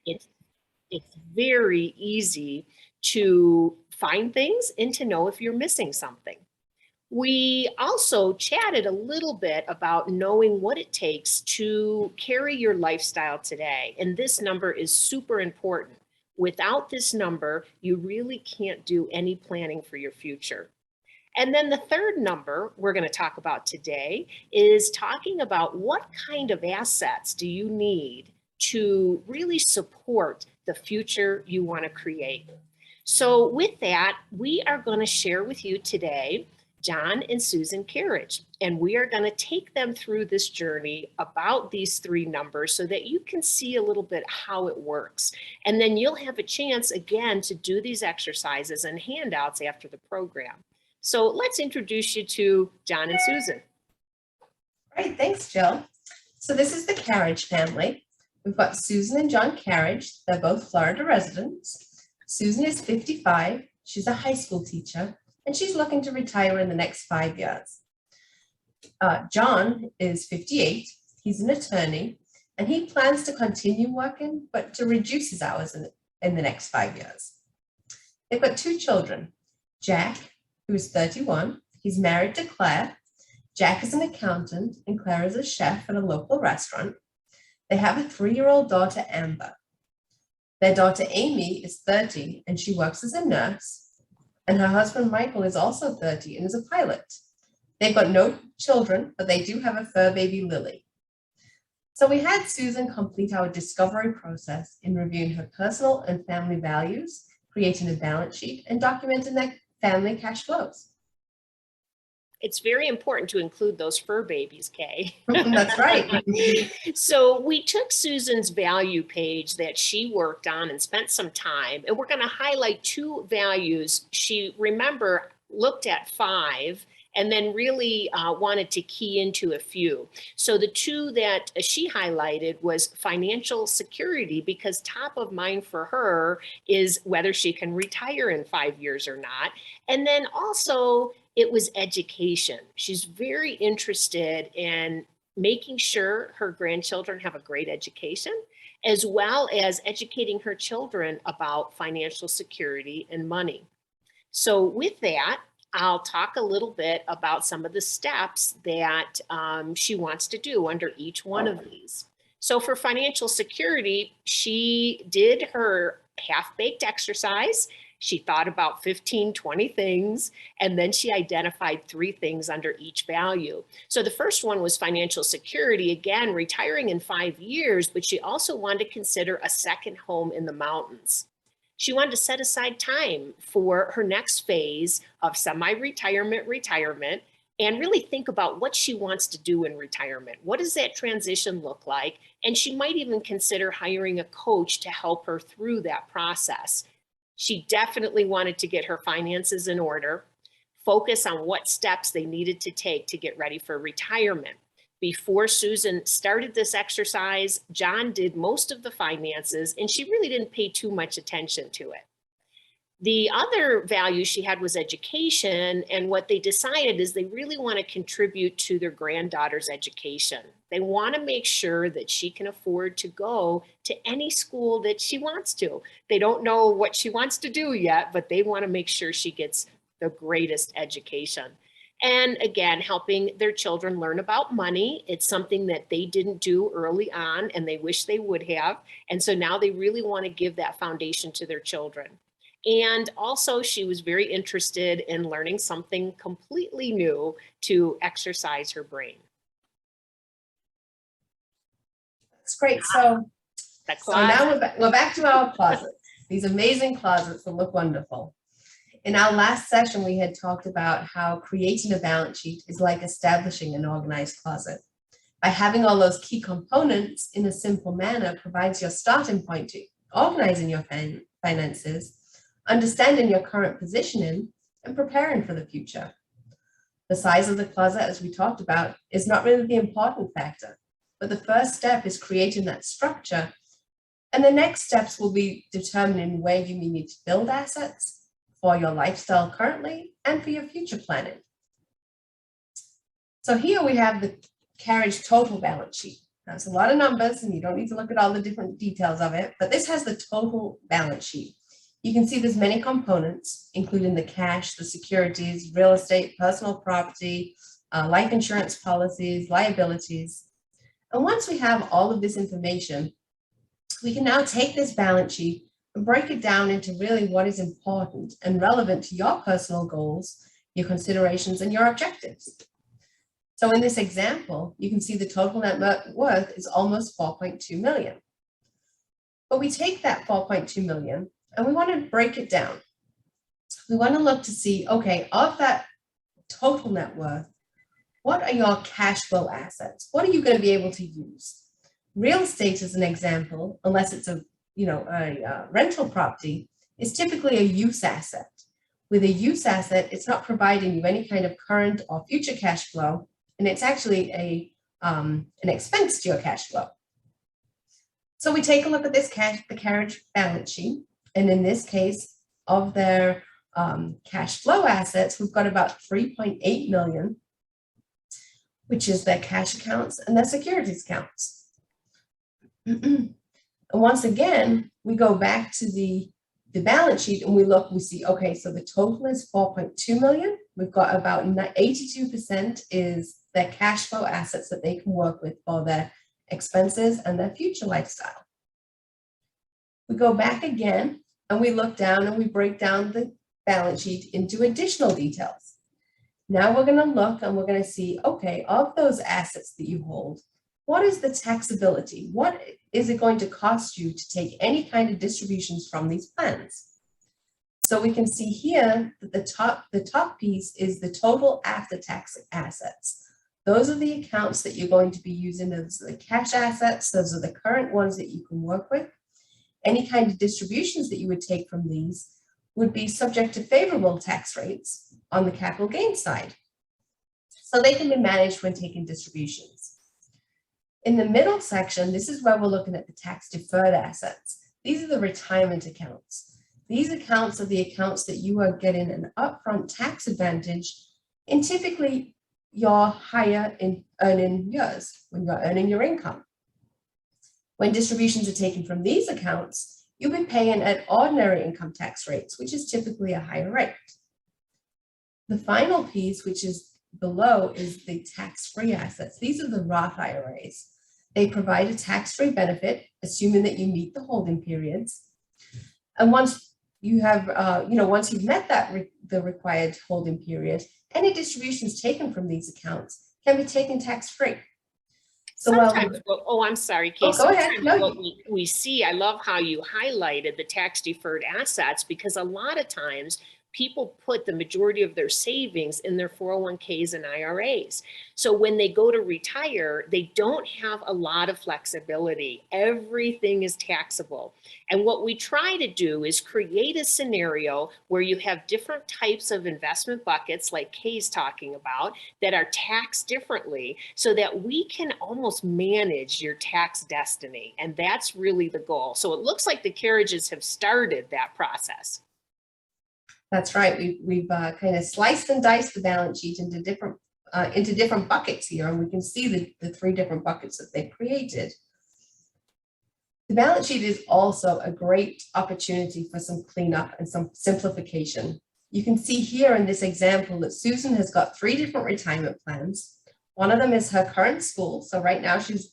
it's it's very easy to find things and to know if you're missing something. We also chatted a little bit about knowing what it takes to carry your lifestyle today. And this number is super important. Without this number, you really can't do any planning for your future. And then the third number we're going to talk about today is talking about what kind of assets do you need to really support the future you want to create. So with that, we are going to share with you today John and Susan Carriage, and we are going to take them through this journey about these three numbers so that you can see a little bit how it works. And then you'll have a chance again to do these exercises and handouts after the program. So let's introduce you to John and Susan. Great, thanks, Jill. So this is the Carriage family. We've got Susan and John Carriage. They're both Florida residents. Susan is 55. She's a high school teacher, and she's looking to retire in the next 5 years. John is 58. He's an attorney, and he plans to continue working, but to reduce his hours in the next 5 years. They've got two children, Jack, who is 31. He's married to Claire. Jack is an accountant, and Claire is a chef at a local restaurant. They have a 3-year-old daughter, Amber. Their daughter, Amy, is 30, and she works as a nurse. And her husband, Michael, is also 30 and is a pilot. They've got no children, but they do have a fur baby, Lily. So we had Susan complete our discovery process in reviewing her personal and family values, creating a balance sheet, and documenting their family cash flows. It's very important to include those fur babies, Kay. That's right. So we took Susan's value page that she worked on and spent some time, and we're going to highlight two values. She, remember, looked at 5 and then really wanted to key into a few. So the two that she highlighted was financial security, because top of mind for her is whether she can retire in 5 years or not. And then also it was education. She's very interested in making sure her grandchildren have a great education, as well as educating her children about financial security and money. So with that, I'll talk a little bit about some of the steps that she wants to do under each one of these. So for financial security, she did her half-baked exercise. She thought about 15, 20 things, and then she identified 3 things under each value. So the first one was financial security, again, retiring in 5 years, but she also wanted to consider a second home in the mountains. She wanted to set aside time for her next phase of semi-retirement, retirement, and really think about what she wants to do in retirement. What does that transition look like? And she might even consider hiring a coach to help her through that process. She definitely wanted to get her finances in order, focus on what steps they needed to take to get ready for retirement. Before Susan started this exercise, John did most of the finances, and she really didn't pay too much attention to it. The other value she had was education, and what they decided is they really want to contribute to their granddaughter's education. They want to make sure that she can afford to go to any school that she wants to. They don't know what she wants to do yet, but they want to make sure she gets the greatest education. And again, helping their children learn about money. It's something that they didn't do early on, and they wish they would have. And so now they really want to give that foundation to their children. And also she was very interested in learning something completely new to exercise her That's great. So now we're back to our closets, these amazing closets that look wonderful. In our last session, we had talked about how creating a balance sheet is like establishing an organized closet. By having all those key components in a simple manner provides your starting point to organizing your finances, understanding your current positioning, and preparing for the future. The size of the closet, as we talked about, is not really the important factor, but the first step is creating that structure, and the next steps will be determining where you may need to build assets for your lifestyle currently and for your future planning. So here we have the Carriage total balance sheet. That's a lot of numbers and you don't need to look at all the different details of it, but this has the total balance sheet. You can see there's many components, including the cash, the securities, real estate, personal property, life insurance policies, liabilities. And once we have all of this information, we can now take this balance sheet and break it down into really what is important and relevant to your personal goals, your considerations, and your objectives. So in this example, you can see the total net worth is almost 4.2 million. But we take that 4.2 million and we want to break it down. We want to look to see, okay, of that total net worth, what are your cash flow assets? What are you going to be able to use? Real estate, as an example, unless it's a rental property, is typically a use asset. With a use asset, it's not providing you any kind of current or future cash flow, and it's actually an expense to your cash flow. So we take a look at this the carriage balance sheet, and in this case, of their cash flow assets, we've got about 3.8 million, which is their cash accounts and their securities accounts. And once again, we go back to the balance sheet and we look, we see, okay, so the total is 4.2 million. We've got about 82% is their cash flow assets that they can work with for their expenses and their future lifestyle. We go back again and we look down and we break down the balance sheet into additional details. Now we're going to look and we're going to see, okay, of those assets that you hold, what is the taxability? What is it going to cost you to take any kind of distributions from these plans? So we can see here that the top piece is the total after-tax assets. Those are the accounts that you're going to be using. Those are the cash assets. Those are the current ones that you can work with. Any kind of distributions that you would take from these would be subject to favorable tax rates on the capital gains side. So they can be managed when taking distributions. In the middle section, this is where we're looking at the tax deferred assets. These are the retirement accounts. These accounts are the accounts that you are getting an upfront tax advantage in typically your higher earning years, when you're earning your income. When distributions are taken from these accounts, you'll be paying at ordinary income tax rates, which is typically a higher rate. The final piece, which is below, is the tax-free assets. These are the Roth IRAs. They provide a tax-free benefit, assuming that you meet the holding periods. And once you have, once you've met the required holding period, any distributions taken from these accounts can be taken tax-free. So sometimes, I'm sorry, Kay. Go ahead. No, what we see, I love how you highlighted the tax deferred assets, because a lot of times people put the majority of their savings in their 401ks and IRAs. So when they go to retire, they don't have a lot of flexibility. Everything is taxable. And what we try to do is create a scenario where you have different types of investment buckets, like Kay's talking about, that are taxed differently, so that we can almost manage your tax destiny. And that's really the goal. So it looks like the Carriages have started that process. That's right. We've kind of sliced and diced the balance sheet into different buckets here, and we can see the three different buckets that they've created. The balance sheet is also a great opportunity for some cleanup and some simplification. You can see here in this example that Susan has got 3 different retirement plans. One of them is her current school. So right now she's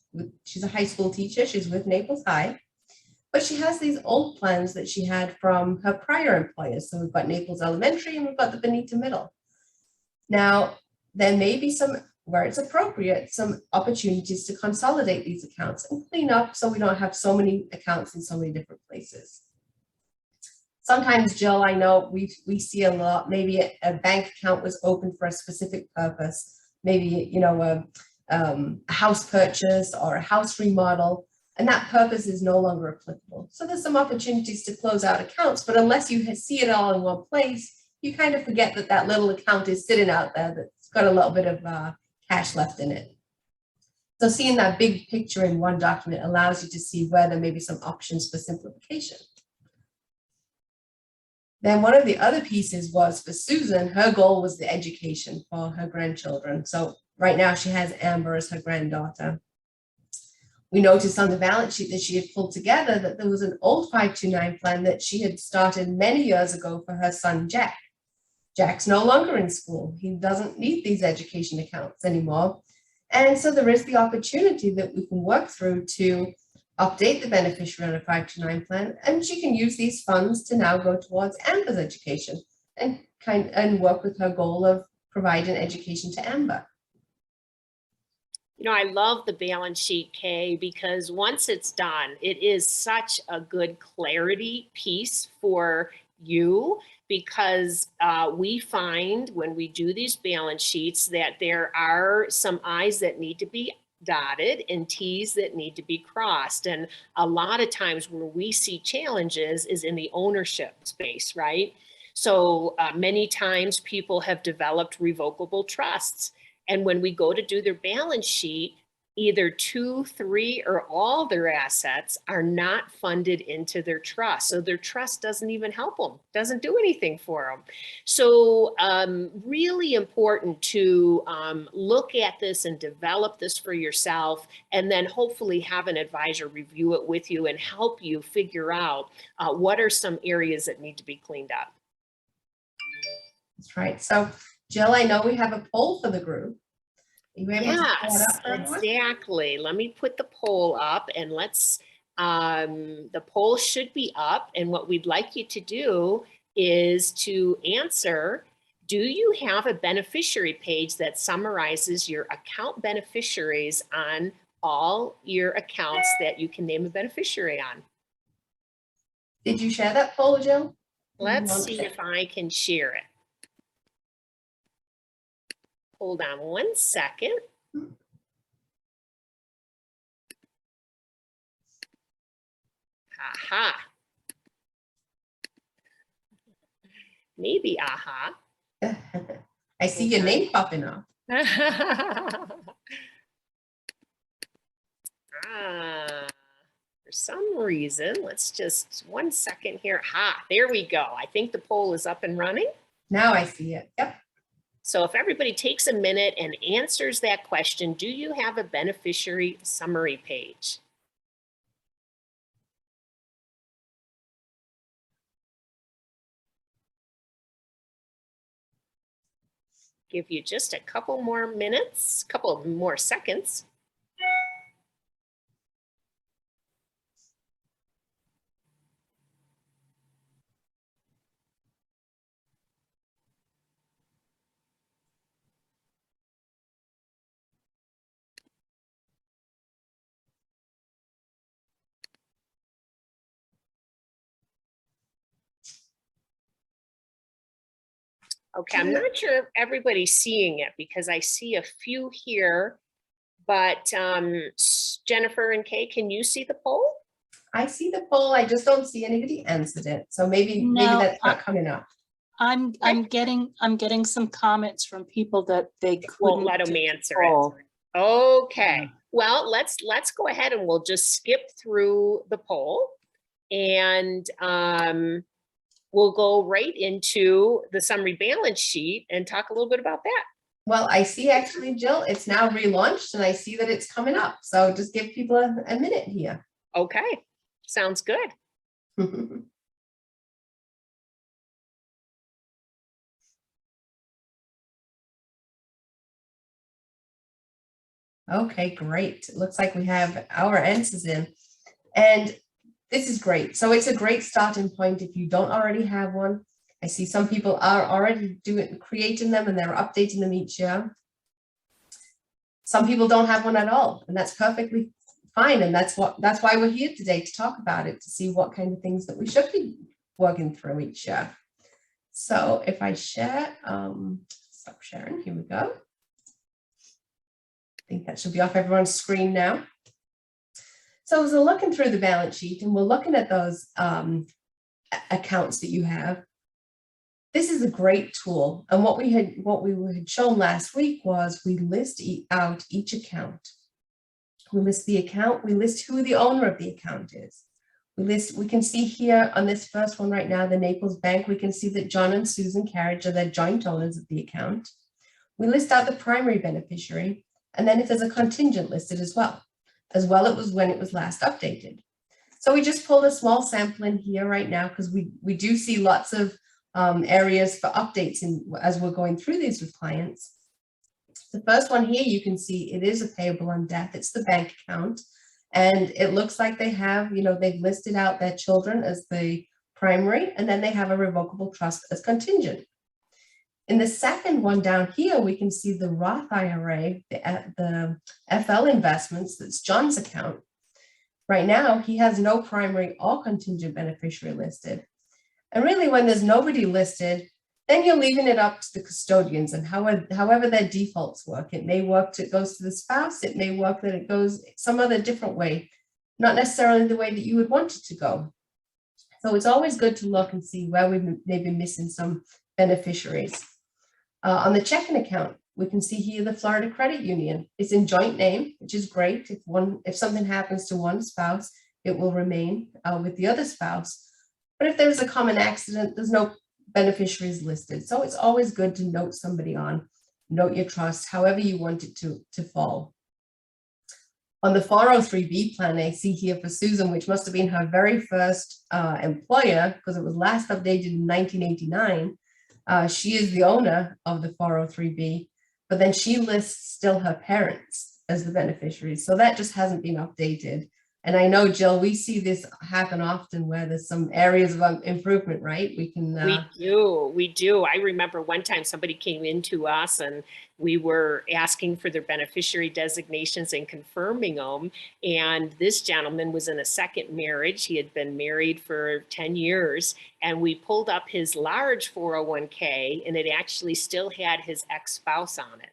a high school teacher. She's with Naples High. But she has these old plans that she had from her prior employers. So we've got Naples Elementary and we've got the Bonita Middle. Now, there may be some, where it's appropriate, some opportunities to consolidate these accounts and clean up so we don't have so many accounts in so many different places. Sometimes, Jill, I know we see a lot, maybe a bank account was open for a specific purpose, maybe, a house purchase or a house remodel, and that purpose is no longer applicable. So there's some opportunities to close out accounts, but unless you see it all in one place, you kind of forget that that little account is sitting out there that's got a little bit of cash left in it. So seeing that big picture in one document allows you to see where there may be some options for simplification. Then one of the other pieces was for Susan, her goal was the education for her grandchildren. So right now she has Amber as her granddaughter. We noticed on the balance sheet that she had pulled together that there was an old 529 plan that she had started many years ago for her son, Jack. Jack's no longer in school. He doesn't need these education accounts anymore. And so there is the opportunity that we can work through to update the beneficiary on a 529 plan, and she can use these funds to now go towards Amber's education and work with her goal of providing education to Amber. You know, I love the balance sheet, Kay, because once it's done, it is such a good clarity piece for you, because we find when we do these balance sheets that there are some I's that need to be dotted and T's that need to be crossed. And a lot of times where we see challenges is in the ownership space, right? So many times people have developed revocable trusts. And when we go to do their balance sheet, either 2, 3, or all their assets are not funded into their trust. So their trust doesn't even help them, doesn't do anything for them. So really important to look at this and develop this for yourself, and then hopefully have an advisor review it with you and help you figure out what are some areas that need to be cleaned up. That's right. So Jill, I know we have a poll for the group. Yes, exactly. Let me put the poll up, and let's, the poll should be up. And what we'd like you to do is to answer, do you have a beneficiary page that summarizes your account beneficiaries on all your accounts that you can name a beneficiary on? Did you share that poll, Jill? Let's see if I can share it. Hold on 1 second. Aha. Maybe aha. I see your name popping up. For some reason, let's just 1 second here. Ha, there we go. I think the poll is up and running. Now I see it. Yep. So if everybody takes a minute and answers that question, do you have a beneficiary summary page? Give you just a couple more minutes, couple more seconds. Okay, I'm not sure if everybody's seeing it because I see a few here, but Jennifer and Kay, can you see the poll? I see the poll. I just don't see anybody answered it. So maybe that's not coming up. I'm getting some comments from people that they won't let them answer it. Okay. Yeah. Well, let's go ahead and we'll just skip through the poll, and we'll go right into the summary balance sheet and talk a little bit about that. Well, I see actually, Jill, it's now relaunched and I see that it's coming up. So just give people a minute here. Okay, sounds good. Okay, great. It looks like we have our answers in. And this is great. So it's a great starting point if you don't already have one. I see some people are already creating them and they're updating them each year. Some people don't have one at all, and that's perfectly fine. And that's why we're here today, to talk about it, to see what kind of things that we should be working through each year. So if I share, stop sharing, here we go. I think that should be off everyone's screen now. So as we're looking through the balance sheet and we're looking at those accounts that you have, this is a great tool. And what we had shown last week was we list out each account. We list the account, we list who the owner of the account is. We can see here on this first one right now, the Naples Bank, we can see that John and Susan Carriage are the joint owners of the account. We list out the primary beneficiary, and then if there's a contingent listed as well. as well as when it was last updated. So we just pulled a small sample in here right now because we do see lots of areas for updates as we're going through these with clients. The first one here, you can see it is a payable on death. It's the bank account. And it looks like they have, they've listed out their children as the primary, and then they have a revocable trust as contingent. In the second one down here, we can see the Roth IRA, the FL investments, that's John's account. Right now, he has no primary or contingent beneficiary listed. And really, when there's nobody listed, then you're leaving it up to the custodians and however their defaults work. It may work that it goes to the spouse. It may work that it goes some other different way, not necessarily the way that you would want it to go. So it's always good to look and see where we may be missing some beneficiaries. On the checking account, we can see here the Florida Credit Union. It's in joint name, which is great. If something happens to one spouse, it will remain with the other spouse. But if there's a common accident, there's no beneficiaries listed. So it's always good to note somebody on, note your trust, however you want it to fall. On the 403B plan, I see here for Susan, which must have been her very first employer because it was last updated in 1989. She is the owner of the 403B, but then she lists still her parents as the beneficiaries. So that just hasn't been updated. And I know, Jill, we see this happen often where there's some areas of improvement, right? We do. I remember one time somebody came into us and we were asking for their beneficiary designations and confirming them. And this gentleman was in a second marriage. He had been married for 10 years. And we pulled up his large 401k and it actually still had his ex-spouse on it.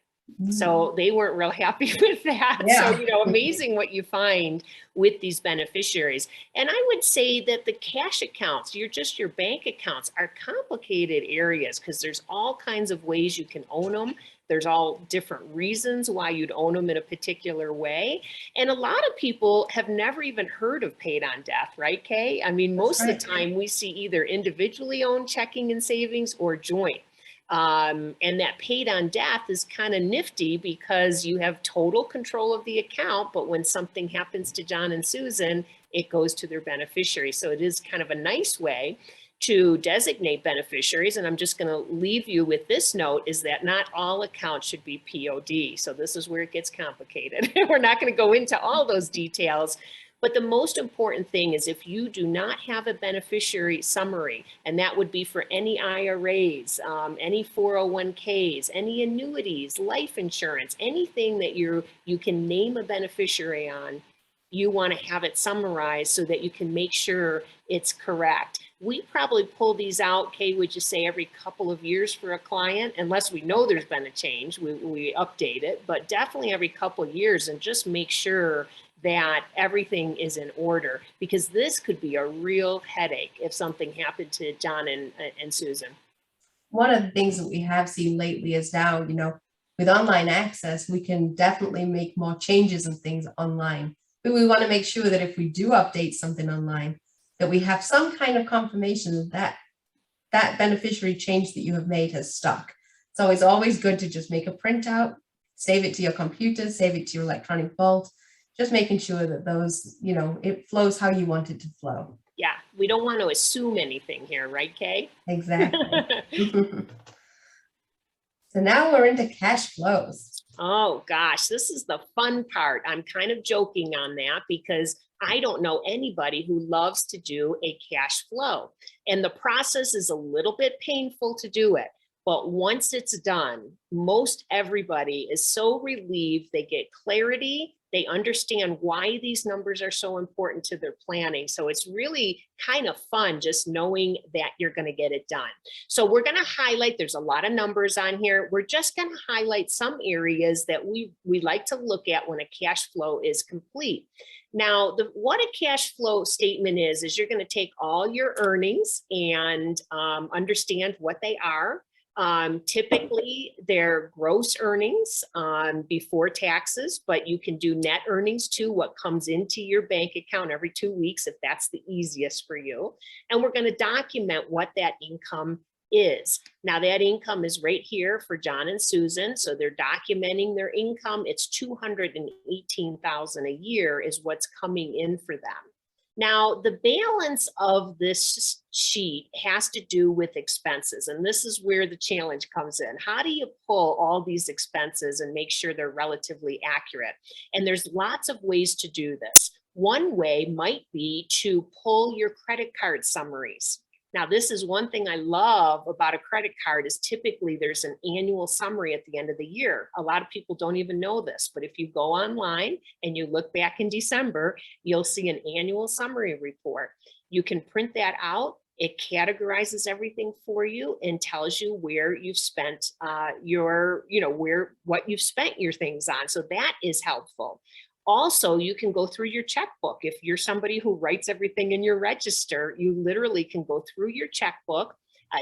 So they weren't real happy with that. Yeah. So, amazing what you find with these beneficiaries. And I would say that the cash accounts, your bank accounts, are complicated areas because there's all kinds of ways you can own them. There's all different reasons why you'd own them in a particular way. And a lot of people have never even heard of paid on death, right, Kay? I mean, most of the time we see either individually owned checking and savings or joint. And that paid on death is kind of nifty because you have total control of the account, but when something happens to John and Susan, it goes to their beneficiary. So it is kind of a nice way to designate beneficiaries. And I'm just going to leave you with this note, is that not all accounts should be POD. So this is where it gets complicated. We're not going to go into all those details. But the most important thing is if you do not have a beneficiary summary, and that would be for any IRAs, any 401ks, any annuities, life insurance, anything that you can name a beneficiary on, you want to have it summarized so that you can make sure it's correct. We probably pull these out, Kay, would you say every couple of years for a client, unless we know there's been a change, we update it, but definitely every couple of years, and just make sure that everything is in order, because this could be a real headache if something happened to John and Susan. One of the things that we have seen lately is now, with online access, we can definitely make more changes and things online. But we want to make sure that if we do update something online, that we have some kind of confirmation that that beneficiary change that you have made has stuck. So it's always good to just make a printout, save it to your computer, save it to your electronic vault, just making sure that those, it flows how you want it to flow. Yeah, we don't want to assume anything here, right, Kay? Exactly. So now we're into cash flows. Oh gosh, this is the fun part. I'm kind of joking on that because I don't know anybody who loves to do a cash flow. And the process is a little bit painful to do it. But once it's done, most everybody is so relieved. They get clarity. They understand why these numbers are so important to their planning. So it's really kind of fun just knowing that you're going to get it done. So we're going to highlight, there's a lot of numbers on here. We're just going to highlight some areas that we like to look at when a cash flow is complete. Now, what a cash flow statement is you're going to take all your earnings and understand what they are. Typically, they're gross earnings before taxes, but you can do net earnings too, what comes into your bank account every 2 weeks, if that's the easiest for you. And we're going to document what that income is. Now that income is right here for John and Susan. So they're documenting their income. It's $218,000 a year is what's coming in for them. Now, the balance of this sheet has to do with expenses, and this is where the challenge comes in. How do you pull all these expenses and make sure they're relatively accurate? And there's lots of ways to do this. One way might be to pull your credit card summaries. Now, this is one thing I love about a credit card is typically there's an annual summary at the end of the year. A lot of people don't even know this, but if you go online and you look back in December, you'll see an annual summary report. You can print that out. It categorizes everything for you and tells you where you've spent what you've spent your things on. So that is helpful. Also, you can go through your checkbook. If you're somebody who writes everything in your register, you literally can go through your checkbook,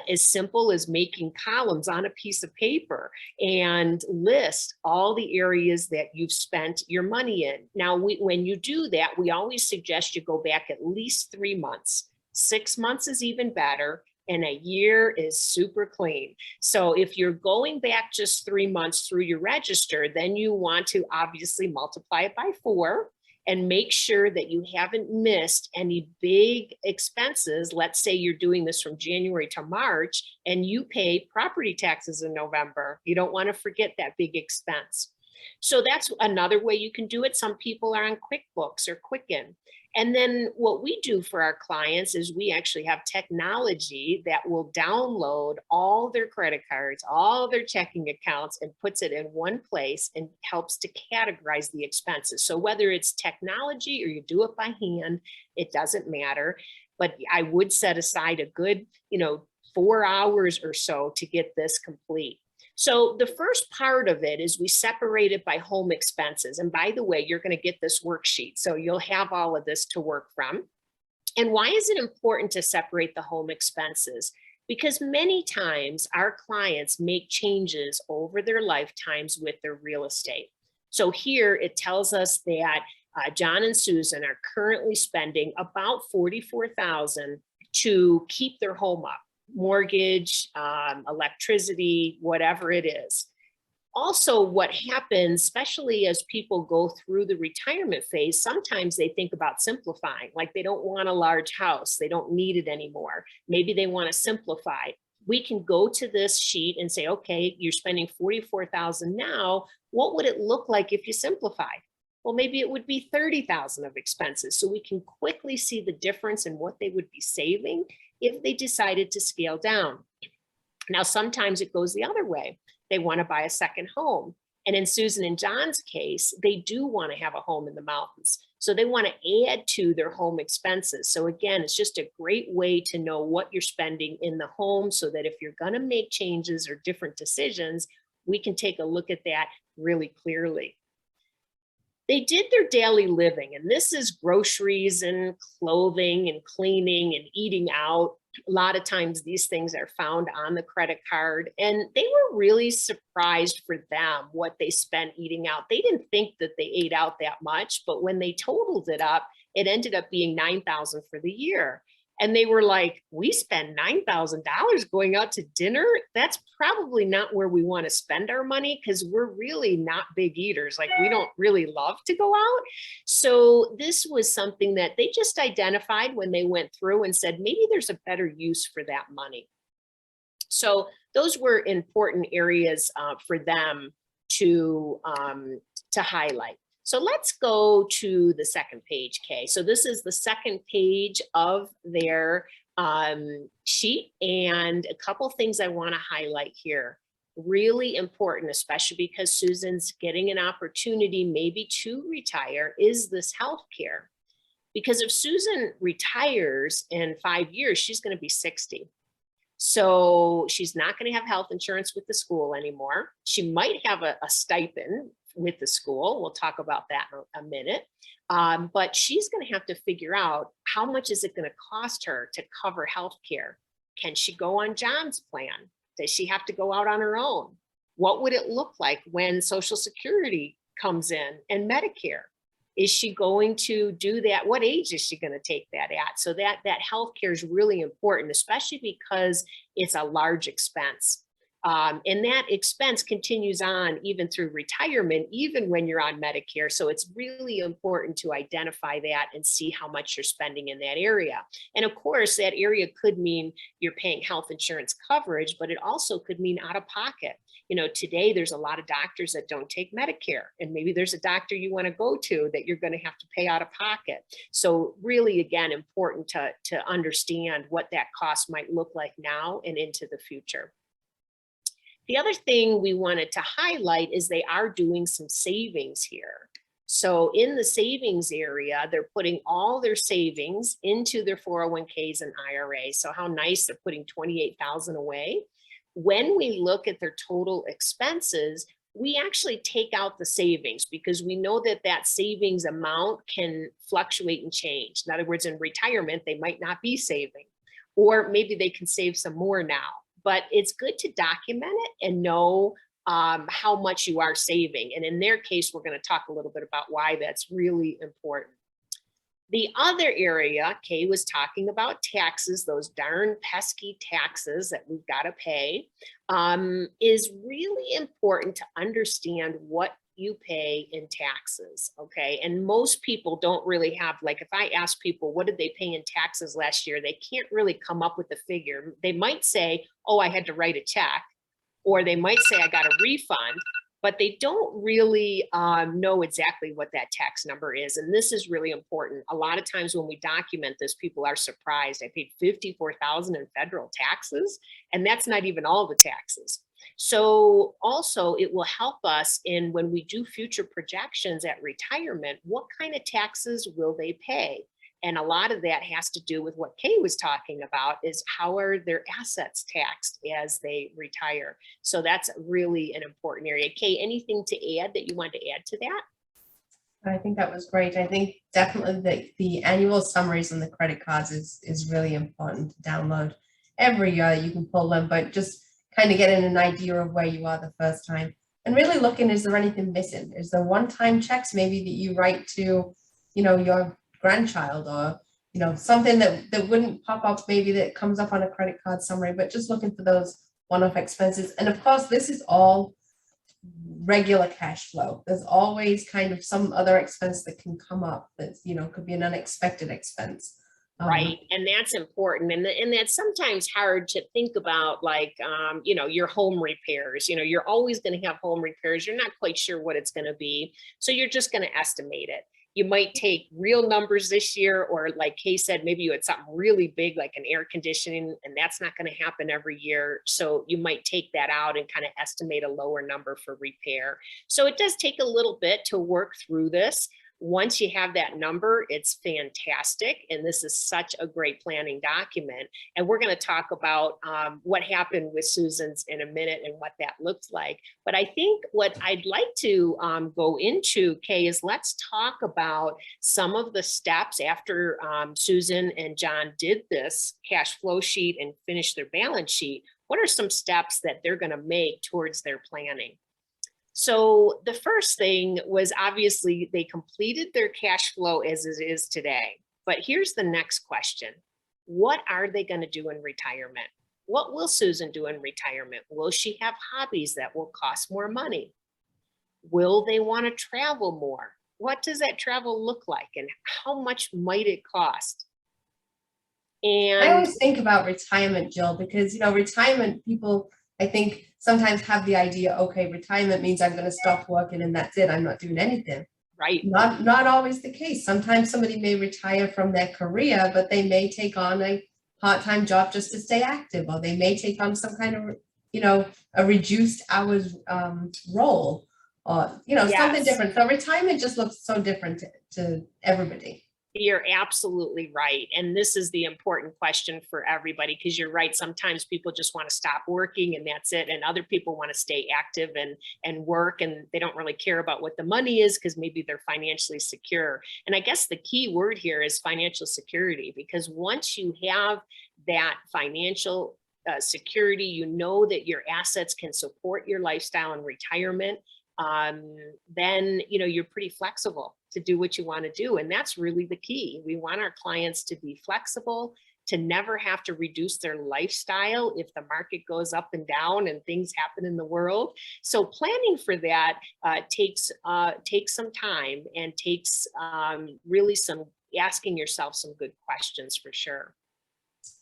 as simple as making columns on a piece of paper and list all the areas that you've spent your money in. Now, when you do that, we always suggest you go back at least 3 months. 6 months is even better. And a year is super clean. So if you're going back just 3 months through your register, then you want to obviously multiply it by 4 and make sure that you haven't missed any big expenses. Let's say you're doing this from January to March and you pay property taxes in November. You don't want to forget that big expense. So that's another way you can do it. Some people are on QuickBooks or Quicken. And then what we do for our clients is we actually have technology that will download all their credit cards, all their checking accounts, and puts it in one place and helps to categorize the expenses. So whether it's technology or you do it by hand, it doesn't matter. But I would set aside a good, 4 hours or so to get this complete. So the first part of it is we separate it by home expenses. And by the way, you're going to get this worksheet. So you'll have all of this to work from. And why is it important to separate the home expenses? Because many times our clients make changes over their lifetimes with their real estate. So here it tells us that John and Susan are currently spending about $44,000 to keep their home up. Mortgage, electricity, whatever it is. Also, what happens, especially as people go through the retirement phase, sometimes they think about simplifying, like they don't want a large house, they don't need it anymore. Maybe they want to simplify. We can go to this sheet and say, okay, you're spending $44,000 now. What would it look like if you simplified? Well, maybe it would be $30,000 of expenses. So we can quickly see the difference in what they would be saving if they decided to scale down. Now, sometimes it goes the other way. They want to buy a second home. And in Susan and John's case, they do want to have a home in the mountains. So they want to add to their home expenses. So again, it's just a great way to know what you're spending in the home so that if you're going to make changes or different decisions, we can take a look at that really clearly. They did their daily living, and this is groceries and clothing and cleaning and eating out. A lot of times these things are found on the credit card, and they were really surprised for them what they spent eating out. They didn't think that they ate out that much, but when they totaled it up, it ended up being $9,000 for the year. And they were like, we spend $9,000 going out to dinner. That's probably not where we want to spend our money because we're really not big eaters. Like we don't really love to go out. So this was something that they just identified when they went through and said, maybe there's a better use for that money. So those were important areas for them to highlight. So let's go to the second page, Kay. So this is the second page of their sheet, and a couple things I want to highlight here. Really important, especially because Susan's getting an opportunity maybe to retire, is this health care. Because if Susan retires in 5 years, she's going to be 60. So she's not going to have health insurance with the school anymore. She might have a stipend with the school. We'll talk about that in a minute. But she's going to have to figure out how much is it going to cost her to cover health care. Can she go on John's plan? Does she have to go out on her own? What would it look like when Social Security comes in and Medicare? Is she going to do that? What age is she going to take that at? So that healthcare is really important, especially because it's a large expense. And that expense continues on even through retirement, even when you're on Medicare. So it's really important to identify that and see how much you're spending in that area. And of course, that area could mean you're paying health insurance coverage, but it also could mean out of pocket. You know, today there's a lot of doctors that don't take Medicare, and maybe there's a doctor you want to go to that you're going to have to pay out of pocket. So really, again, important to understand what that cost might look like now and into the future. The other thing we wanted to highlight is they are doing some savings here. So in the savings area, they're putting all their savings into their 401ks and IRAs. So how nice, they're putting $28,000 away. When we look at their total expenses, we actually take out the savings because we know that that savings amount can fluctuate and change. In other words, in retirement, they might not be saving, or maybe they can save some more now. But it's good to document it and know how much you are saving. And in their case, we're going to talk a little bit about why that's really important. The other area, Kay was talking about taxes, those darn pesky taxes that we've got to pay, is really important to understand what you pay in taxes, okay? And most people don't really have, like if I ask people, what did they pay in taxes last year? They can't really come up with a figure. They might say, oh, I had to write a check, or they might say I got a refund, but they don't really know exactly what that tax number is. And this is really important. A lot of times when we document this, people are surprised. I paid $54,000 in federal taxes, and that's not even all the taxes. So also it will help us in when we do future projections at retirement, what kind of taxes will they pay? And a lot of that has to do with what Kay was talking about, is how are their assets taxed as they retire? So that's really an important area. Kay, anything to add that you want to add to that? I think that was great. I think definitely the annual summaries on the credit cards is really important to download every year. You can pull them, but just kind of getting an idea of where you are the first time and really looking, is there anything missing? Is there one-time checks maybe that you write to, you know, your grandchild, or, you know, something that wouldn't pop up, maybe that comes up on a credit card summary, but just looking for those one-off expenses. And of course, this is all regular cash flow. There's always kind of some other expense that can come up that, you know, could be an unexpected expense. Right. And that's important. And that's sometimes hard to think about, like, you know, your home repairs, you know, you're always going to have home repairs. You're not quite sure what it's going to be. So you're just going to estimate it. You might take real numbers this year, or like Kay said, maybe you had something really big like an air conditioning, and that's not going to happen every year. So you might take that out and kind of estimate a lower number for repair. So it does take a little bit to work through this. Once you have that number, it's fantastic. And this is such a great planning document. And we're going to talk about what happened with Susan's in a minute and what that looks like. But I think what I'd like to go into, Kay, is let's talk about some of the steps after Susan and John did this cash flow sheet and finished their balance sheet. What are some steps that they're going to make towards their planning? So the first thing was, obviously they completed their cash flow as it is today. But here's the next question. What are they going to do in retirement? What will Susan do in retirement? Will she have hobbies that will cost more money? Will they want to travel more? What does that travel look like, and how much might it cost? And I always think about retirement, Jill, because, you know, retirement people, I think, sometimes have the idea, okay, retirement means I'm going to stop working and that's it. I'm not doing anything. right. Not always the case. Sometimes somebody may retire from their career, but they may take on a part-time job just to stay active, or they may take on some kind of, you know, a reduced hours role, or, you know, something Yes. different. So retirement just looks so different to everybody. You're absolutely right. And this is the important question for everybody, because you're right. Sometimes people just want to stop working and that's it. And other people want to stay active and work, and they don't really care about what the money is because maybe they're financially secure. And I guess the key word here is financial security, because once you have that financial security, you know that your assets can support your lifestyle in retirement. then you're pretty flexible to do what you want to do. And that's really the key. We want our clients to be flexible, to never have to reduce their lifestyle if the market goes up and down and things happen in the world. So planning for that takes some time and takes really some asking yourself some good questions for sure.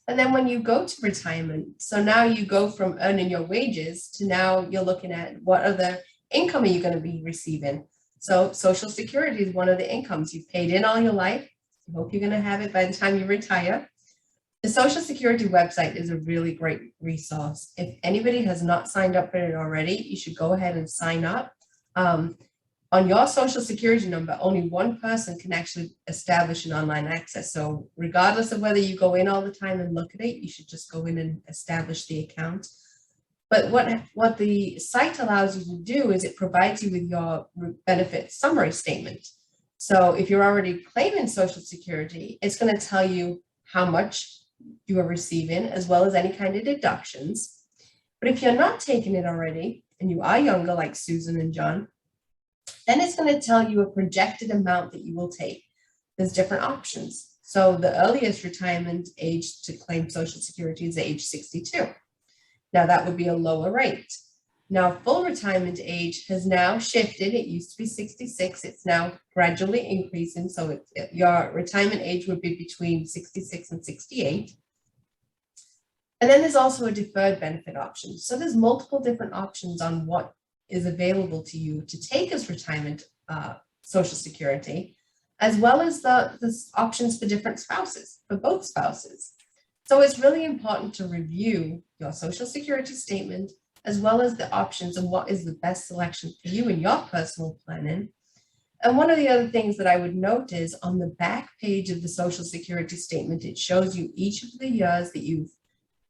And then when you go to retirement, so now you go from earning your wages to now you're looking at what other income are you going to be receiving. So Social Security is one of the incomes you've paid in all your life. I hope you're going to have it by the time you retire. The Social Security website is a really great resource. If anybody has not signed up for it already, you should go ahead and sign up. On your Social Security number, only one person can actually establish an online access. So regardless of whether you go in all the time and look at it, you should just go in and establish the account. But what the site allows you to do is it provides you with your benefit summary statement. So if you're already claiming Social Security, it's going to tell you how much you are receiving, as well as any kind of deductions. But if you're not taking it already, and you are younger, like Susan and John, then it's going to tell you a projected amount that you will take. There's different options. So the earliest retirement age to claim Social Security is age 62. Now that would be a lower rate. Now full retirement age has now shifted. It used to be 66. It's now gradually increasing. So your retirement age would be between 66 and 68. And then there's also a deferred benefit option. So there's multiple different options on what is available to you to take as retirement Social Security, as well as the options for different spouses, for both spouses. So it's really important to review your Social Security statement, as well as the options and what is the best selection for you in your personal planning. And one of the other things that I would note is on the back page of the Social Security statement, it shows you each of the years that you've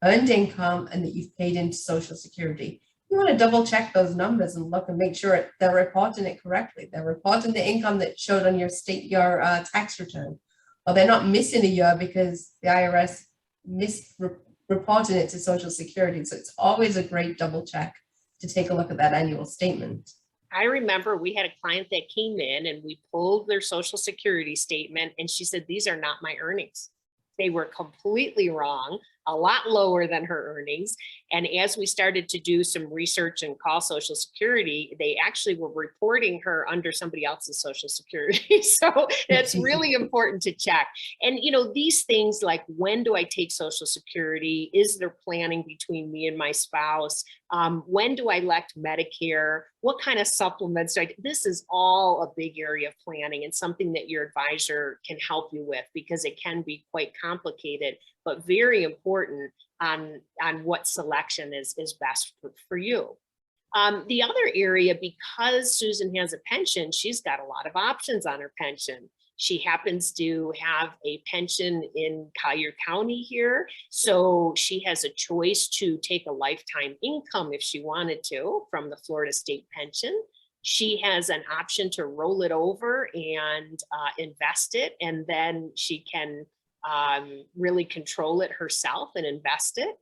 earned income and that you've paid into Social Security. You want to double check those numbers and look and make sure they're reporting it correctly. They're reporting the income that showed on your tax return, or they're not missing a year because the IRS reporting it to Social Security. So it's always a great double check to take a look at that annual statement. I remember we had a client that came in and we pulled their Social Security statement and she said, "These are not my earnings." They were completely wrong, a lot lower than her earnings. And as we started to do some research and call Social Security, they actually were reporting her under somebody else's Social Security. So that's really important to check. And, these things like, when do I take Social Security? Is there planning between me and my spouse? When do I elect Medicare? What kind of supplements do I do? This is all a big area of planning and something that your advisor can help you with, because it can be quite complicated, but very important on what selection is best for you. The other area, because Susan has a pension, she's got a lot of options on her pension. She happens to have a pension in Collier County here, so she has a choice to take a lifetime income if she wanted to from the Florida State Pension. She has an option to roll it over and invest it, and then she can really control it herself and invest it.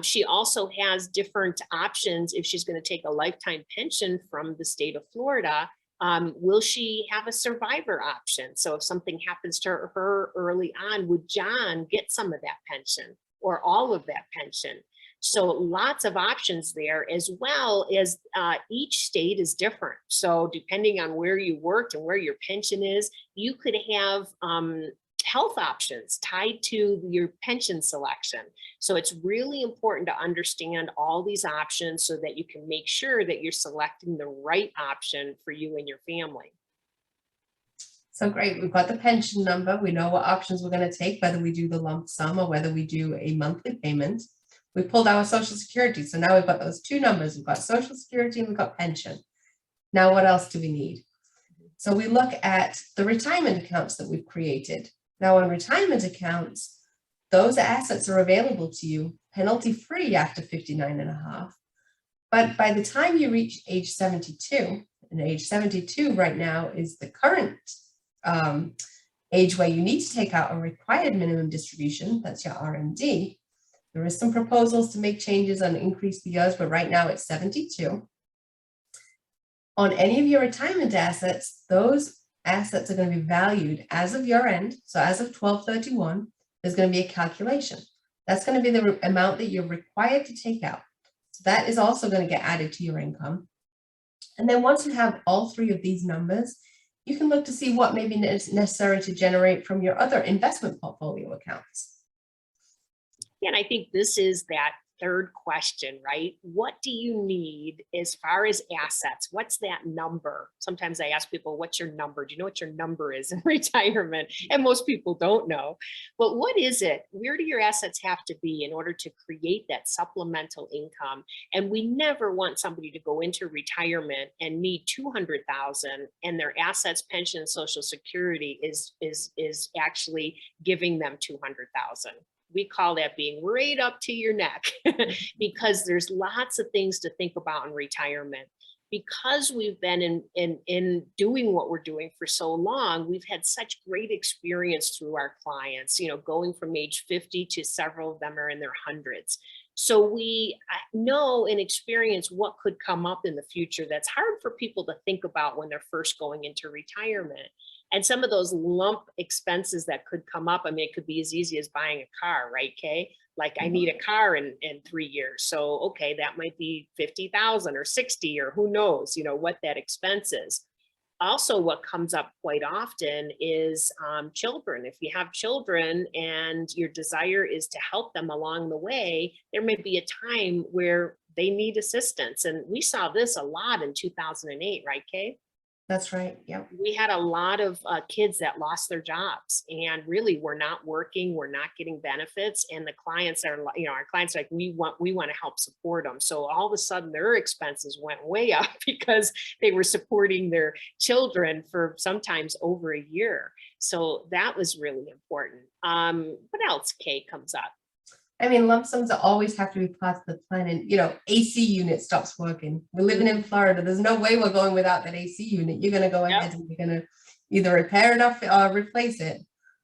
She also has different options if she's going to take a lifetime pension from the state of Florida. Will she have a survivor option? So if something happens to her early on, would John get some of that pension or all of that pension? So lots of options there, as well as each state is different. So depending on where you worked and where your pension is, you could have health options tied to your pension selection. So it's really important to understand all these options so that you can make sure that you're selecting the right option for you and your family. So great, we've got the pension number. We know what options we're going to take, whether we do the lump sum or whether we do a monthly payment. We pulled our Social Security. So now we've got those two numbers. We've got Social Security and we've got pension. Now what else do we need? So we look at the retirement accounts that we've created. Now on retirement accounts, those assets are available to you penalty-free after 59.5. But by the time you reach age 72, and age 72 right now is the current age where you need to take out a required minimum distribution, that's your RMD. There is some proposals to make changes and increase the years, but right now it's 72. On any of your retirement assets, those assets are going to be valued as of your end. So as of 12/31, there's going to be a calculation. That's going to be the amount that you're required to take out. So that is also going to get added to your income. And then once you have all three of these numbers, you can look to see what may be necessary to generate from your other investment portfolio accounts. And I think this is that third question, right? What do you need as far as assets? What's that number? Sometimes I ask people, what's your number? Do you know what your number is in retirement? And most people don't know. But what is it? Where do your assets have to be in order to create that supplemental income? And we never want somebody to go into retirement and need 200,000 and their assets, pension, and Social Security is actually giving them 200,000. We call that being right up to your neck because there's lots of things to think about in retirement. Because we've been in doing what we're doing for so long, we've had such great experience through our clients, you know, going from age 50 to several of them are in their hundreds. So we know and experience what could come up in the future that's hard for people to think about when they're first going into retirement. And some of those lump expenses that could come up, I mean, it could be as easy as buying a car, right, Kay? Like I need a car in 3 years. So, okay, that might be 50,000 or 60 or who knows, you know, what that expense is. Also, what comes up quite often is children. If you have children and your desire is to help them along the way, there may be a time where they need assistance. And we saw this a lot in 2008, right, Kay? That's right. Yep. We had a lot of kids that lost their jobs and really were not working, we're not getting benefits. And the clients are, you know, our clients are like, we want to help support them. So all of a sudden their expenses went way up because they were supporting their children for sometimes over a year. So that was really important. What else, Kay, comes up? I mean, lump sums always have to be part of the plan. And, you know, AC unit stops working. We're living in Florida. There's no way we're going without that AC unit. You're going to go ahead and you're going to either repair it or replace it.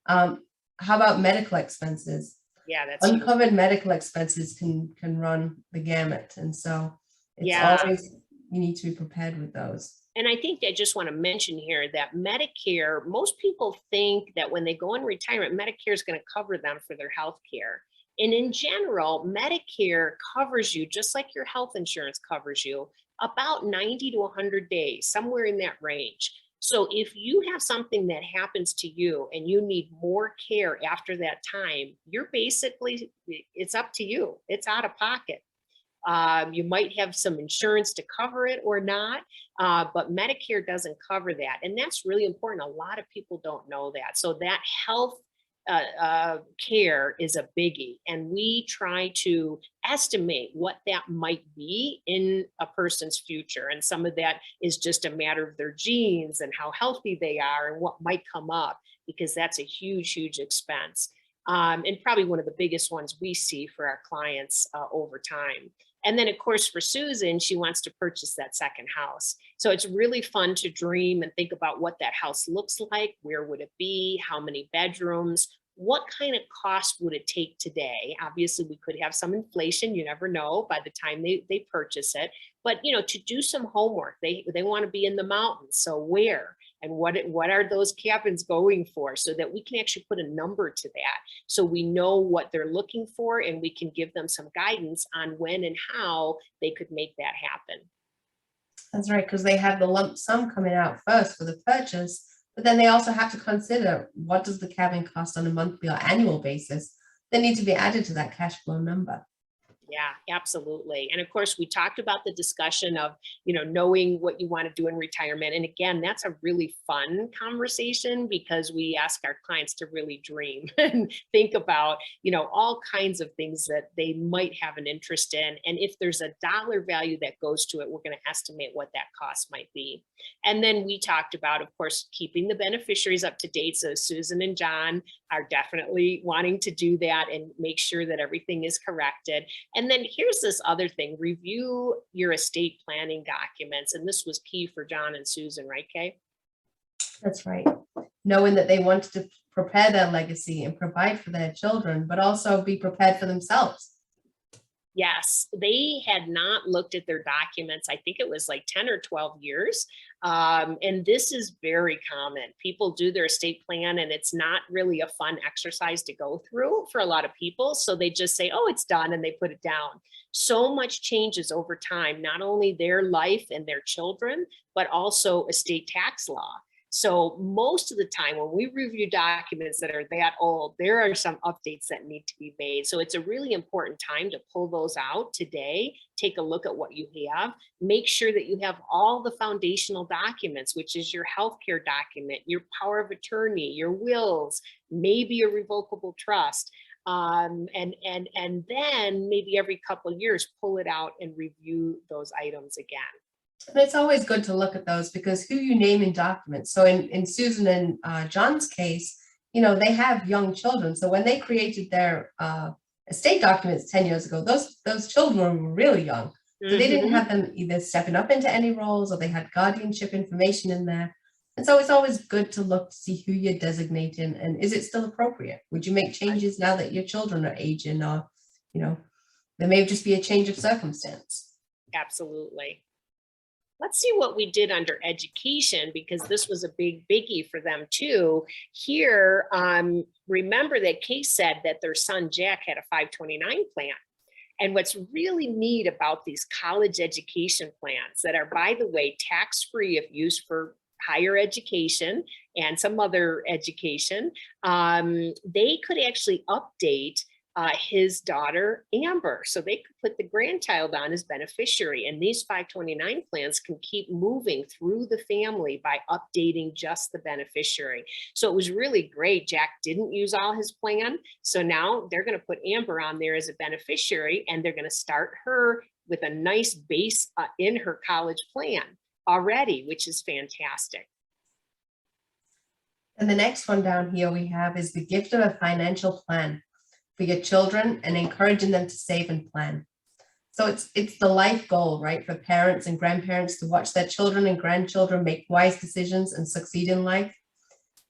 How about medical expenses? Yeah, that's uncovered medical expenses can run the gamut. And so it's always, you need to be prepared with those. And I think I just want to mention here that Medicare, most people think that when they go in retirement, Medicare is going to cover them for their health care. And in general, Medicare covers you just like your health insurance covers you about 90 to 100 days, somewhere in that range. So if you have something that happens to you and you need more care after that time, you're basically, it's up to you. It's out of pocket. You might have some insurance to cover it or not, but Medicare doesn't cover that. And that's really important. A lot of people don't know that. So that health care is a biggie, and we try to estimate what that might be in a person's future. And some of that is just a matter of their genes and how healthy they are and what might come up, because that's a huge, huge expense. And probably one of the biggest ones we see for our clients over time. And then, of course, for Susan, she wants to purchase that second house. So it's really fun to dream and think about what that house looks like. Where would it be? How many bedrooms? What kind of cost would it take today? Obviously, we could have some inflation. You never know by the time they purchase it. But, you know, to do some homework, they want to be in the mountains. So where? And what are those cabins going for, so that we can actually put a number to that, so we know what they're looking for and we can give them some guidance on when and how they could make that happen. That's right, because they have the lump sum coming out first for the purchase, but then they also have to consider, what does the cabin cost on a monthly or annual basis? They need to be added to that cash flow number. Yeah, absolutely. And of course, we talked about the discussion of, you know, knowing what you want to do in retirement. And again, that's a really fun conversation, because we ask our clients to really dream and think about, you know, all kinds of things that they might have an interest in. And if there's a dollar value that goes to it, we're going to estimate what that cost might be. And then we talked about, of course, keeping the beneficiaries up to date. So Susan and John are definitely wanting to do that and make sure that everything is corrected. And then here's this other thing: review your estate planning documents. And this was key for John and Susan, right, Kay? That's right. Knowing that they wanted to prepare their legacy and provide for their children, but also be prepared for themselves. Yes, they had not looked at their documents. I think it was like 10 or 12 years. And this is very common. People do their estate plan and it's not really a fun exercise to go through for a lot of people. So they just say, oh, it's done, and they put it down. So much changes over time, not only their life and their children, but also estate tax law. So most of the time when we review documents that are that old, there are some updates that need to be made. So it's a really important time to pull those out today, take a look at what you have, make sure that you have all the foundational documents, which is your healthcare document, your power of attorney, your wills, maybe a revocable trust. And then maybe every couple of years, pull it out and review those items again. And it's always good to look at those because who you name in documents. So in Susan and John's case, you know, they have young children. So when they created their estate documents 10 years ago, those children were really young. So they didn't have them either stepping up into any roles, or they had guardianship information in there. And so it's always good to look to see who you're designating and is it still appropriate? Would you make changes now that your children are aging, or, you know, there may just be a change of circumstance. Absolutely. Let's see what we did under education, because this was a big biggie for them too. Here, remember that Case said that their son Jack had a 529 plan. And what's really neat about these college education plans that are, by the way, tax-free if used for higher education and some other education, they could actually update his daughter, Amber. So they could put the grandchild on as beneficiary. And these 529 plans can keep moving through the family by updating just the beneficiary. So it was really great. Jack didn't use all his plan. So now they're going to put Amber on there as a beneficiary, and they're going to start her with a nice base in her college plan already, which is fantastic. And the next one down here we have is the gift of a financial plan for your children and encouraging them to save and plan. So it's the life goal, right, for parents and grandparents to watch their children and grandchildren make wise decisions and succeed in life.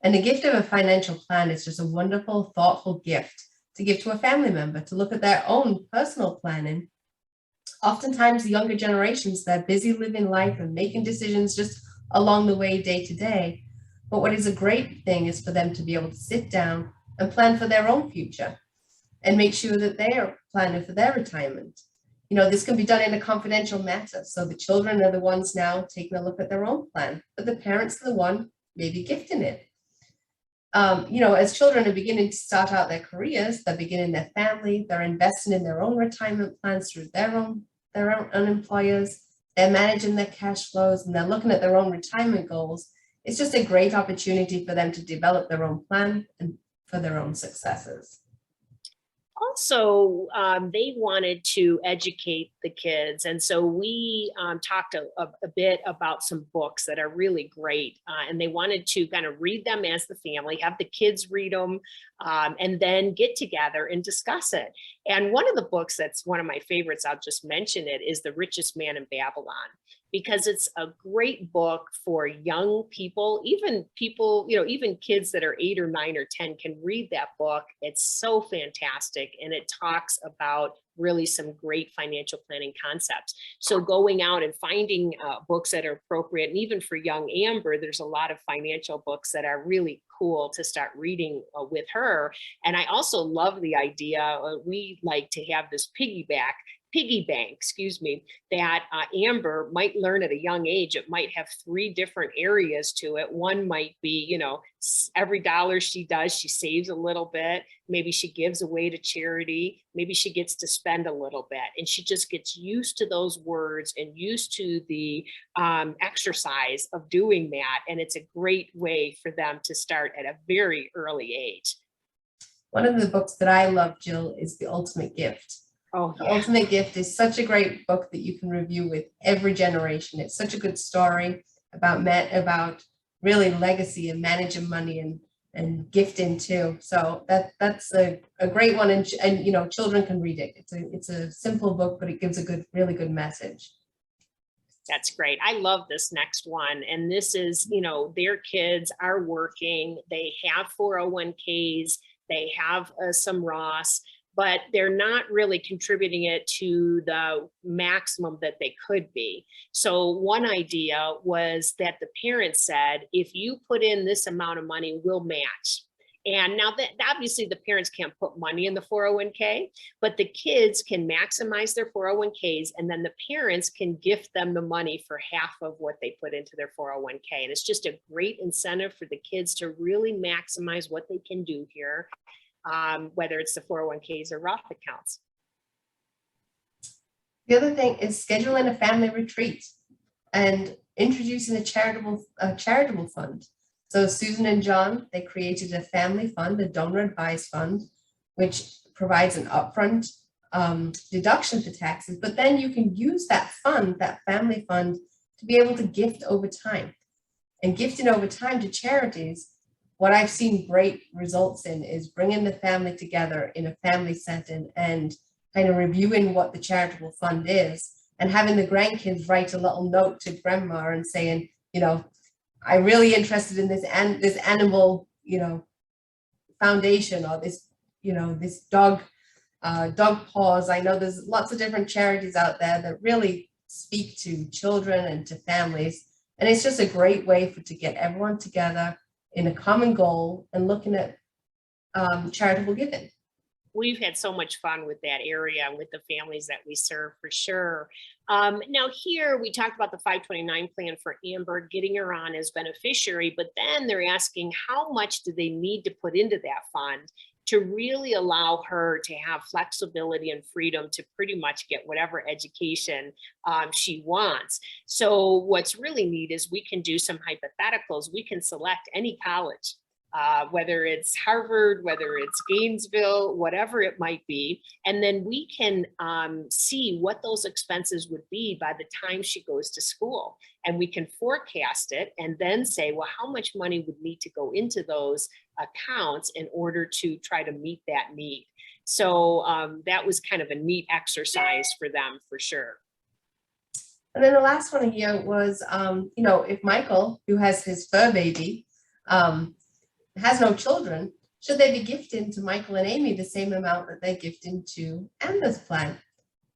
And the gift of a financial plan is just a wonderful, thoughtful gift to give to a family member to look at their own personal planning. Oftentimes, the younger generations, they're busy living life and making decisions just along the way, day to day. But what is a great thing is for them to be able to sit down and plan for their own future and make sure that they are planning for their retirement. You know, this can be done in a confidential matter. So the children are the ones now taking a look at their own plan, but the parents are the one maybe gifting it. You know, as children are beginning to start out their careers, they're beginning their family, they're investing in their own retirement plans through their own employers, they're managing their cash flows, and they're looking at their own retirement goals. It's just a great opportunity for them to develop their own plan and for their own successes. Also, they wanted to educate the kids. And so we talked a bit about some books that are really great. And they wanted to kind of read them as the family, have the kids read them, and then get together and discuss it. And one of the books that's one of my favorites, I'll just mention it, is The Richest Man in Babylon, because it's a great book for young people, even people, you know, even kids that are 8 or 9 or 10 can read that book. It's so fantastic. And it talks about really some great financial planning concepts. So going out and finding books that are appropriate, and even for young Amber, there's a lot of financial books that are really cool to start reading with her. And I also love the idea, we like to have this piggy bank, excuse me, that Amber might learn at a young age. It might have 3 different areas to it. One might be, you know, every dollar she does, she saves a little bit. Maybe she gives away to charity. Maybe she gets to spend a little bit. And she just gets used to those words and used to the exercise of doing that. And it's a great way for them to start at a very early age. One of the books that I love, Jill, is The Ultimate Gift. Oh, The yeah. Ultimate Gift is such a great book that you can review with every generation. It's such a good story about really legacy and managing money and gifting too. So that's a great one, and you know, children can read it. It's a simple book, but it gives a really good message. That's great. I love this next one. And this is, you know, their kids are working, they have 401ks, they have some Ross, but they're not really contributing it to the maximum that they could be. So one idea was that the parents said, if you put in this amount of money, we'll match. And now that obviously the parents can't put money in the 401k, but the kids can maximize their 401ks, and then the parents can gift them the money for half of what they put into their 401k. And it's just a great incentive for the kids to really maximize what they can do here, whether it's the 401ks or Roth accounts. The other thing is scheduling a family retreat and introducing a charitable fund. So Susan and John, they created a family fund, a donor advised fund, which provides an upfront deduction for taxes, but then you can use that fund, that family fund, to be able to gift over time. And gifting over time to charities, what I've seen great results in is bringing the family together in a family setting and kind of reviewing what the charitable fund is, and having the grandkids write a little note to grandma and saying, you know, I'm really interested in this animal, you know, foundation, or this, you know, this dog paws. I know there's lots of different charities out there that really speak to children and to families. And it's just a great way to get everyone together in a common goal and looking at charitable giving. We've had so much fun with that area with the families that we serve, for sure. Now here we talked about the 529 plan for Amber, getting her on as beneficiary, but then they're asking how much do they need to put into that fund to really allow her to have flexibility and freedom to pretty much get whatever education she wants. So what's really neat is we can do some hypotheticals. We can select any college, whether it's Harvard, whether it's Gainesville, whatever it might be. And then we can see what those expenses would be by the time she goes to school. And we can forecast it and then say, well, how much money would need to go into those accounts in order to try to meet that need. So that was kind of a neat exercise for them, for sure. And then the last one here was, you know, if Michael, who has his fur baby, has no children, should they be gifting to Michael and Amy the same amount that they're gifting to Amber's plan?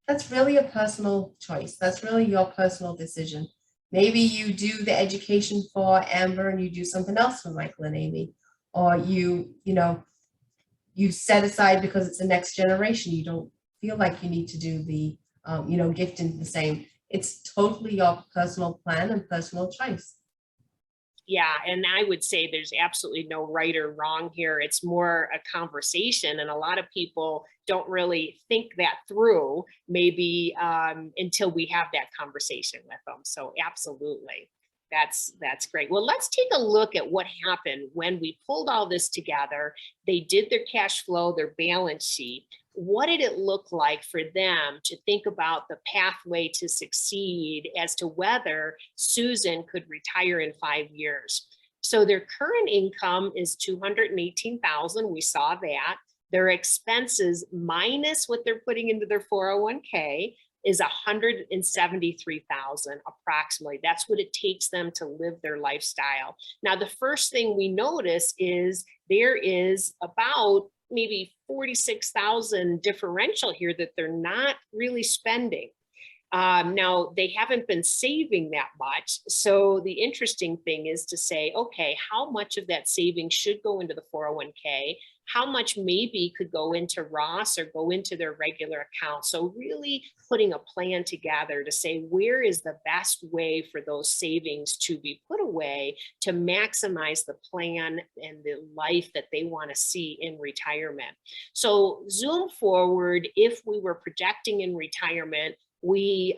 That's really a personal choice. That's really your personal decision. Maybe you do the education for Amber and you do something else for Michael and Amy, or you know, you set aside because it's the next generation. You don't feel like you need to do the, you know, gifting the same. It's totally your personal plan and personal choice. Yeah, and I would say there's absolutely no right or wrong here. It's more a conversation, and a lot of people don't really think that through, maybe until we have that conversation with them. So absolutely, that's great. Well, let's take a look at what happened when we pulled all this together. They did their cash flow, their balance sheet. What did it look like for them to think about the pathway to succeed as to whether Susan could retire in 5 years? So their current income is $218,000. We saw that. Their expenses minus what they're putting into their 401k is $173,000 approximately. That's what it takes them to live their lifestyle. Now, the first thing we notice is there is about maybe $46,000 differential here that they're not really spending. Now, they haven't been saving that much. So the interesting thing is to say, okay, how much of that saving should go into the 401k? How much maybe could go into Roth or go into their regular account? So really putting a plan together to say, where is the best way for those savings to be put away to maximize the plan and the life that they want to see in retirement? So zoom forward, if we were projecting in retirement, we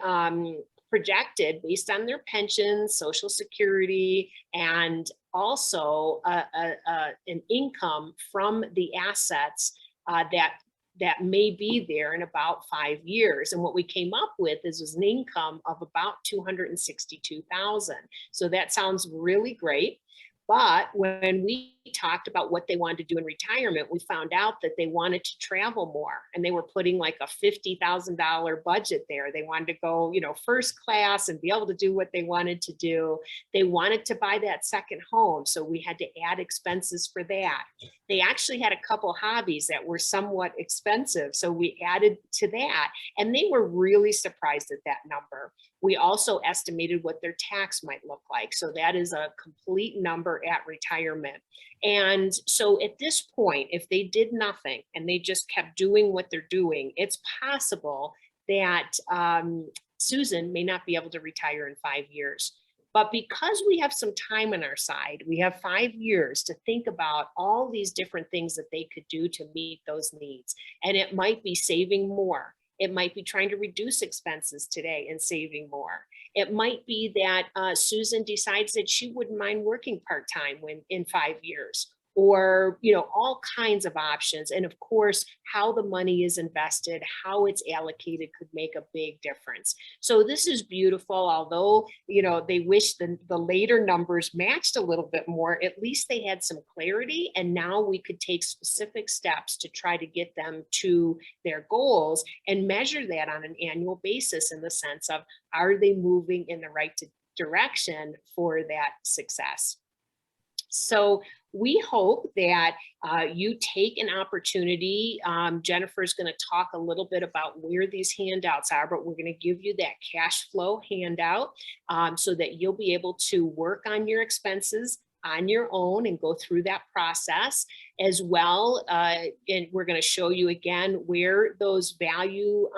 projected based on their pensions, Social Security, and also an income from the assets that may be there in about 5 years. And what we came up with is an income of about $262,000. So that sounds really great. But when we talked about what they wanted to do in retirement, we found out that they wanted to travel more, and they were putting like a $50,000 budget there. They wanted to go, first class and be able to do what they wanted to do. They wanted to buy that second home, so we had to add expenses for that. They actually had a couple hobbies that were somewhat expensive, so we added to that, and they were really surprised at that number. We also estimated what their tax might look like. So that is a complete number at retirement. And so at this point, if they did nothing and they just kept doing what they're doing, it's possible that Susan may not be able to retire in 5 years. But because we have some time on our side, we have 5 years to think about all these different things that they could do to meet those needs. And it might be saving more. It might be trying to reduce expenses today and saving more. It might be that Susan decides that she wouldn't mind working part-time in 5 years, or all kinds of options. And of course, how the money is invested, how it's allocated could make a big difference. So this is beautiful. Although they wish the later numbers matched a little bit more, at least they had some clarity, and now we could take specific steps to try to get them to their goals and measure that on an annual basis, in the sense of, are they moving in the right direction for that success? So we hope that you take an opportunity. Jennifer's going to talk a little bit about where these handouts are, but we're going to give you that cash flow handout so that you'll be able to work on your expenses on your own and go through that process as well. And we're going to show you again where those value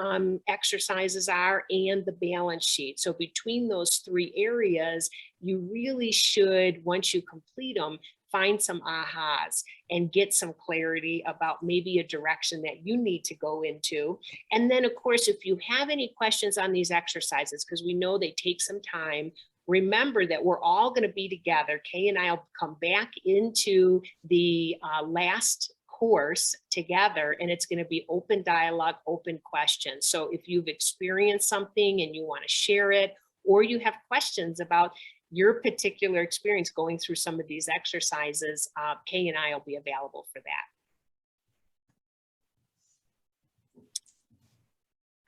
exercises are and the balance sheet. So between those 3 areas, you really should, once you complete them, find some ahas and get some clarity about maybe a direction that you need to go into. And then, of course, if you have any questions on these exercises, because we know they take some time, remember that we're all going to be together. Kay and I will come back into the last course together, and it's going to be open dialogue, open questions. So if you've experienced something and you want to share it, or you have questions about your particular experience going through some of these exercises, Kay and I will be available for that.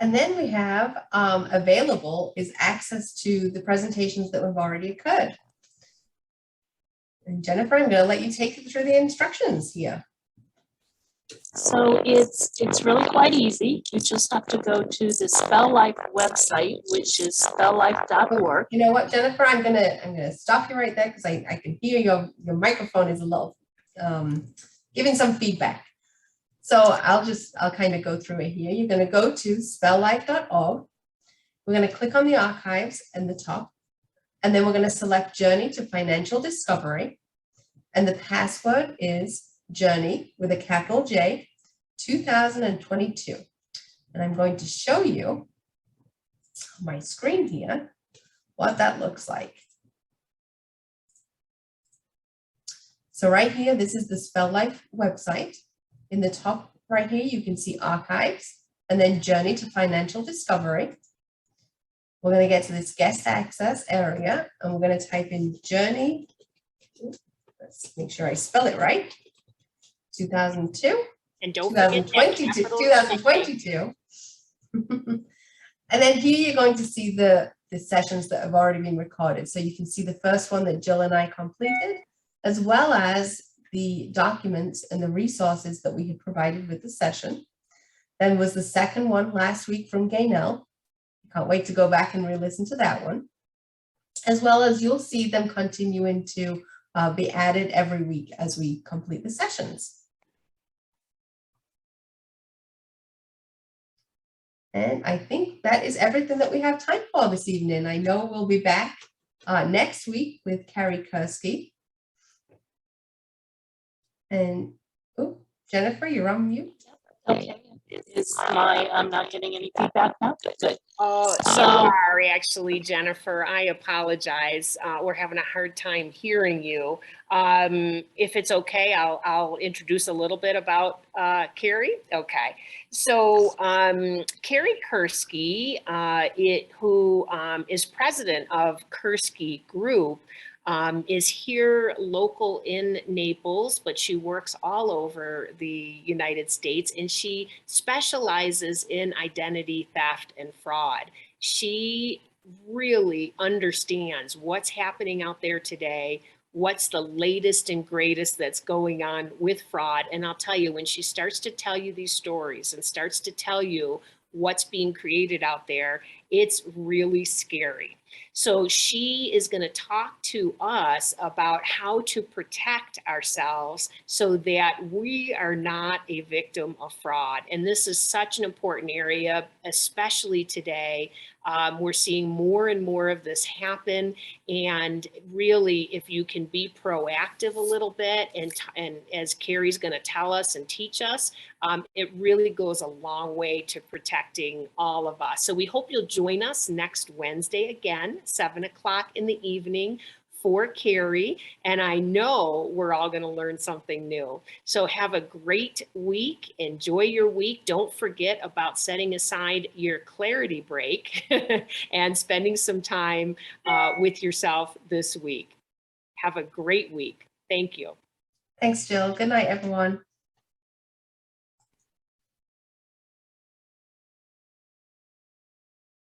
And then we have available is access to the presentations that have already occurred. And Jennifer, I'm going to let you take you through the instructions here. So it's really quite easy. You just have to go to the Spell Life website, which is spelllife.org. You know what, Jennifer, I'm gonna stop you right there because I can hear your microphone is a little giving some feedback. So I'll kind of go through it here. You're going to go to spelllife.org. We're going to click on the archives in the top, and then we're going to select Journey to Financial Discovery. And the password is Journey with a capital J 2022. And I'm going to show you on my screen here what that looks like. So right here, this is the Spell Life website. In the top right here, you can see archives and then Journey to Financial Discovery. We're going to get to this guest access area, and we're going to type in Journey. Let's make sure I spell it right. 2002. And don't forget 2022. And then here you're going to see the sessions that have already been recorded. So you can see the first one that Jill and I completed, as well as the documents and the resources that we had provided with the session. Then was the second one last week from Gaynell. Can't wait to go back and re-listen to that one. As well as you'll see them continuing to be added every week as we complete the sessions. And I think that is everything that we have time for this evening. I know we'll be back next week with Carrie Kursky. And oh, Jennifer, you're on mute. Okay. I'm not getting any feedback now. Good. Oh, sorry, actually, Jennifer, I apologize. We're having a hard time hearing you. If it's okay, I'll introduce a little bit about Carrie. Okay. So Carrie Kursky, who is president of Kursky Group, is here local in Naples, but she works all over the United States, and she specializes in identity theft and fraud. She really understands what's happening out there today, what's the latest and greatest that's going on with fraud. And I'll tell you, when she starts to tell you these stories and starts to tell you what's being created out there, it's really scary. So she is going to talk to us about how to protect ourselves so that we are not a victim of fraud. And this is such an important area, especially today. We're seeing more and more of this happen. And really, if you can be proactive a little bit, and as Carrie's going to tell us and teach us, it really goes a long way to protecting all of us. So we hope you'll join us next Wednesday again, 7 o'clock in the evening for Carrie. And I know we're all going to learn something new. So have a great week. Enjoy your week. Don't forget about setting aside your clarity break and spending some time with yourself this week. Have a great week. Thank you. Thanks, Jill. Good night, everyone.